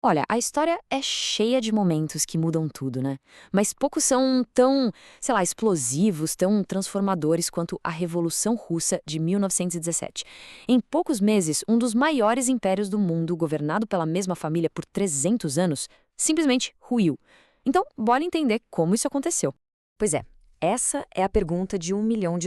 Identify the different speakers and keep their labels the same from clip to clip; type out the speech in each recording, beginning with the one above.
Speaker 1: Olha, a história é cheia de momentos que mudam tudo, né? Mas poucos são tão, sei lá, explosivos, tão transformadores quanto a Revolução Russa de 1917. Em poucos meses, um dos maiores impérios do mundo, governado pela mesma família por 300 anos, simplesmente ruiu. Então, bora entender como isso aconteceu.
Speaker 2: Pois é, essa é a pergunta de US$ 1 milhão,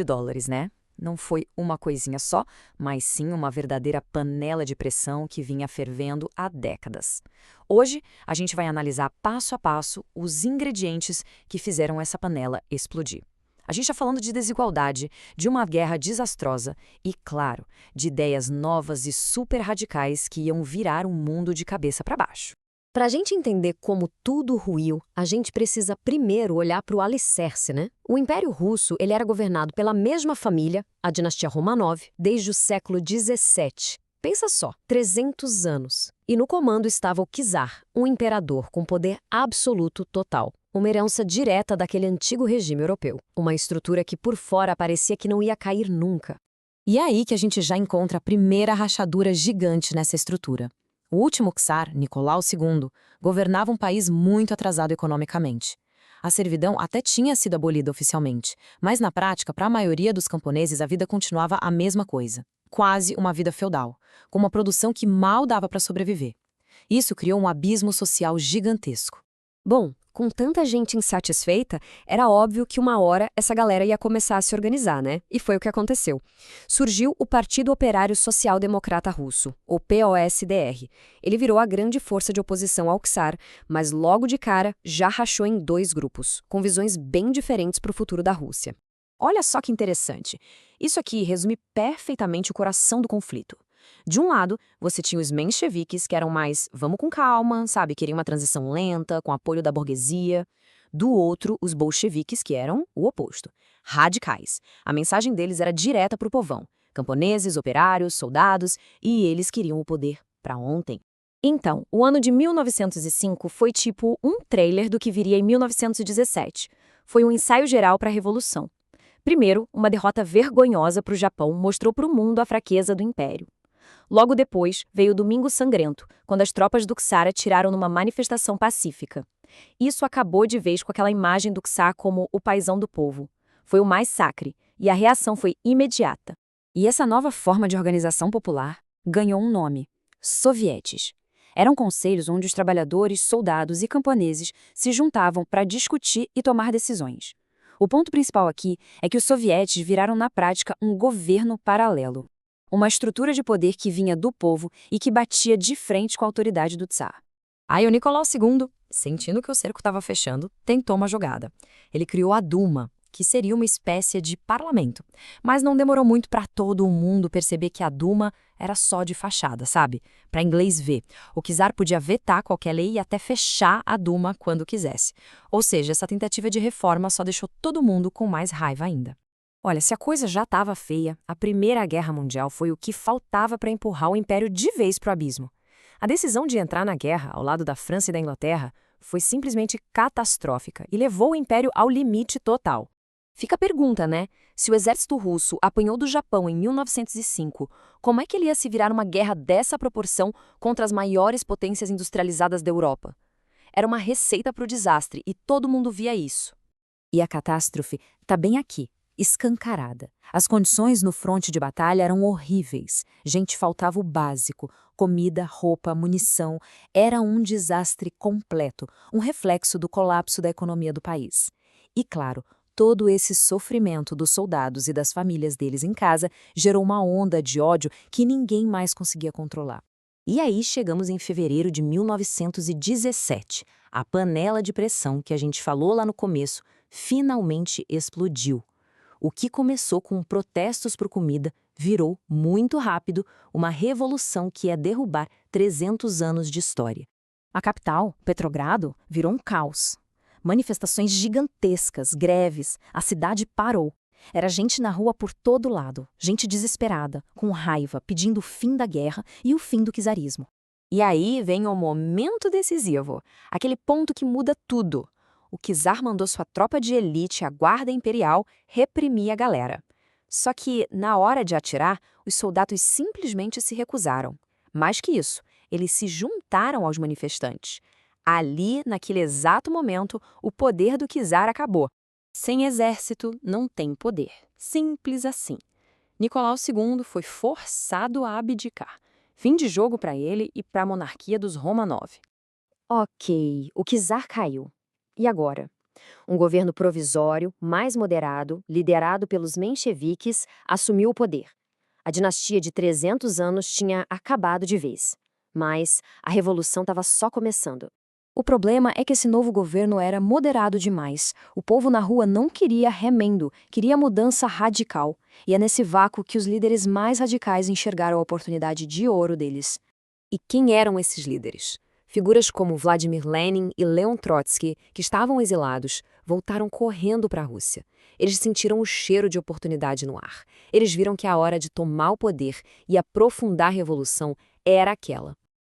Speaker 2: né? Não foi uma coisinha só, mas sim uma verdadeira panela de pressão que vinha fervendo há décadas. Hoje, a gente vai analisar passo a passo os ingredientes que fizeram essa panela explodir. A gente está falando de desigualdade, de uma guerra desastrosa e, claro, de ideias novas e super radicais que iam virar o mundo de cabeça para baixo.
Speaker 3: Para a gente entender como tudo ruiu, a gente precisa primeiro olhar para o alicerce, né? O Império Russo ele era governado pela mesma família, a dinastia Romanov, desde o século XVII. Pensa só, 300 anos. E no comando estava o czar, um imperador com poder absoluto total. Uma herança direta daquele antigo regime europeu. Uma estrutura que por fora parecia que não ia cair nunca.
Speaker 4: E é aí que a gente já encontra a primeira rachadura gigante nessa estrutura. O último czar, Nicolau II, governava um país muito atrasado economicamente. A servidão até tinha sido abolida oficialmente, mas na prática, para a maioria dos camponeses, a vida continuava a mesma coisa. Quase uma vida feudal, com uma produção que mal dava para sobreviver. Isso criou um abismo social gigantesco.
Speaker 3: Bom, com tanta gente insatisfeita, era óbvio que uma hora essa galera ia começar a se organizar, né? E foi o que aconteceu. Surgiu o Partido Operário Social Democrata Russo, o POSDR. Ele virou a grande força de oposição ao czar, mas logo de cara já rachou em dois grupos, com visões bem diferentes para o futuro da Rússia.
Speaker 2: Olha só que interessante. Isso aqui resume perfeitamente o coração do conflito. De um lado, você tinha os mencheviques, que eram mais vamos com calma, sabe, queriam uma transição lenta, com apoio da burguesia. Do outro, os bolcheviques, que eram o oposto, radicais. A mensagem deles era direta para o povão, camponeses, operários, soldados, e eles queriam o poder para ontem. Então, o ano de 1905 foi tipo um trailer do que viria em 1917. Foi um ensaio geral para a Revolução. Primeiro, uma derrota vergonhosa para o Japão mostrou para o mundo a fraqueza do império. Logo depois, veio o Domingo Sangrento, quando as tropas do czar atiraram numa manifestação pacífica. Isso acabou de vez com aquela imagem do czar como o paizão do povo. Foi o massacre, e a reação foi imediata.
Speaker 4: E essa nova forma de organização popular ganhou um nome: sovietes. Eram conselhos onde os trabalhadores, soldados e camponeses se juntavam para discutir e tomar decisões. O ponto principal aqui é que os sovietes viraram na prática um governo paralelo. Uma estrutura de poder que vinha do povo e que batia de frente com a autoridade do czar. Aí o Nicolau II, sentindo que o cerco estava fechando, tentou uma jogada. Ele criou a Duma, que seria uma espécie de parlamento. Mas não demorou muito para todo mundo perceber que a Duma era só de fachada, sabe? Para inglês ver. O czar podia vetar qualquer lei e até fechar a Duma quando quisesse. Ou seja, essa tentativa de reforma só deixou todo mundo com mais raiva ainda. Olha, se a coisa já estava feia, a Primeira Guerra Mundial foi o que faltava para empurrar o Império de vez para o abismo. A decisão de entrar na guerra, ao lado da França e da Inglaterra, foi simplesmente catastrófica e levou o Império ao limite total. Fica a pergunta, né? Se o exército russo apanhou do Japão em 1905, como é que ele ia se virar numa guerra dessa proporção contra as maiores potências industrializadas da Europa? Era uma receita para o desastre e todo mundo via isso. E a catástrofe está bem aqui, escancarada. As condições no fronte de batalha eram horríveis. Gente, faltava o básico: comida, roupa, munição. Era um desastre completo, um reflexo do colapso da economia do país. E claro, todo esse sofrimento dos soldados e das famílias deles em casa gerou uma onda de ódio que ninguém mais conseguia controlar. E aí chegamos em fevereiro de 1917. A panela de pressão que a gente falou lá no começo finalmente explodiu. O que começou com protestos por comida virou, muito rápido, uma revolução que ia derrubar 300 anos de história. A capital, Petrogrado, virou um caos. Manifestações gigantescas, greves, a cidade parou. Era gente na rua por todo lado, gente desesperada, com raiva, pedindo o fim da guerra e o fim do czarismo. E aí vem o momento decisivo, aquele ponto que muda tudo. O czar mandou sua tropa de elite, a Guarda Imperial, reprimir a galera. Só que, na hora de atirar, os soldados simplesmente se recusaram. Mais que isso,
Speaker 2: eles se juntaram aos manifestantes. Ali, naquele exato momento, o poder do czar acabou. Sem exército, não tem poder. Simples assim. Nicolau II foi forçado a abdicar. Fim de jogo para ele e para a monarquia dos Romanov.
Speaker 3: Ok, o czar caiu. E agora? Um governo provisório, mais moderado, liderado pelos mencheviques, assumiu o poder. A dinastia de 300 anos tinha acabado de vez. Mas a revolução estava só começando.
Speaker 2: O problema é que esse novo governo era moderado demais. O povo na rua não queria remendo, queria mudança radical. E é nesse vácuo que os líderes mais radicais enxergaram a oportunidade de ouro deles.
Speaker 3: E quem eram esses líderes? Figuras como Vladimir Lenin e Leon Trotsky, que estavam exilados, voltaram correndo para a Rússia. Eles sentiram o cheiro de oportunidade no ar. Eles viram que a hora de tomar o poder e aprofundar a revolução era aquela.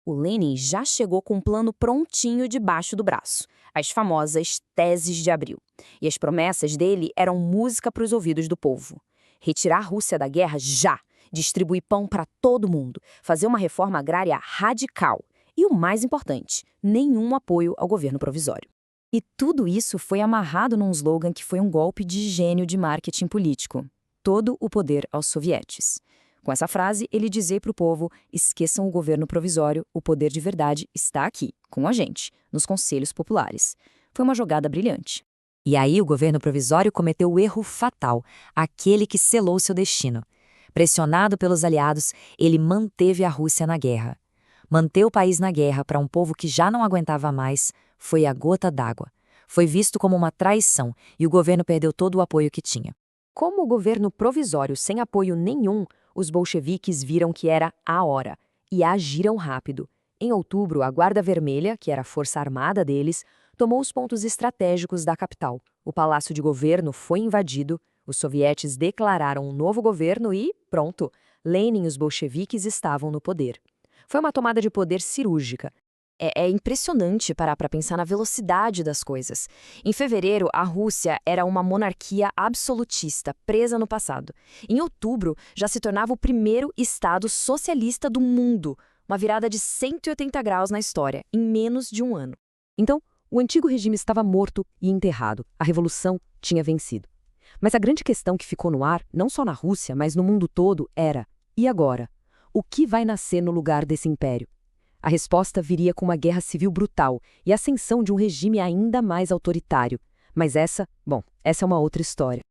Speaker 2: O Lenin já chegou com um plano prontinho debaixo do braço, as famosas Teses de Abril. E as promessas dele eram música para os ouvidos do povo. Retirar a Rússia da guerra já, distribuir pão para todo mundo, fazer uma reforma agrária radical. E o mais importante, nenhum apoio ao governo provisório. E tudo isso foi amarrado num slogan que foi um golpe de gênio de marketing político. Todo o poder aos sovietes. Com essa frase, ele dizia para o povo, esqueçam o governo provisório, o poder de verdade está aqui, com a gente, nos conselhos populares. Foi uma jogada brilhante.
Speaker 4: E aí o governo provisório cometeu o erro fatal, aquele que selou seu destino. Pressionado pelos aliados, ele manteve a Rússia na guerra. Manter o país na guerra para um povo que já não aguentava mais foi a gota d'água. Foi visto como uma traição e o governo perdeu todo o apoio que tinha.
Speaker 3: Como o governo provisório sem apoio nenhum, os bolcheviques viram que era a hora e agiram rápido. Em outubro, a Guarda Vermelha, que era a força armada deles, tomou os pontos estratégicos da capital. O palácio de governo foi invadido, os sovietes declararam um novo governo e, pronto, Lenin e os bolcheviques estavam no poder. Foi uma tomada de poder cirúrgica.
Speaker 2: É impressionante parar para pensar na velocidade das coisas. Em fevereiro, a Rússia era uma monarquia absolutista, presa no passado. Em outubro, já se tornava o primeiro estado socialista do mundo. Uma virada de 180 graus na história, em menos de um ano.
Speaker 3: Então, o antigo regime estava morto e enterrado. A revolução tinha vencido. Mas a grande questão que ficou no ar, não só na Rússia, mas no mundo todo, era: e agora? O que vai nascer no lugar desse império? A resposta viria com uma guerra civil brutal e a ascensão de um regime ainda mais autoritário. Mas essa é uma outra história.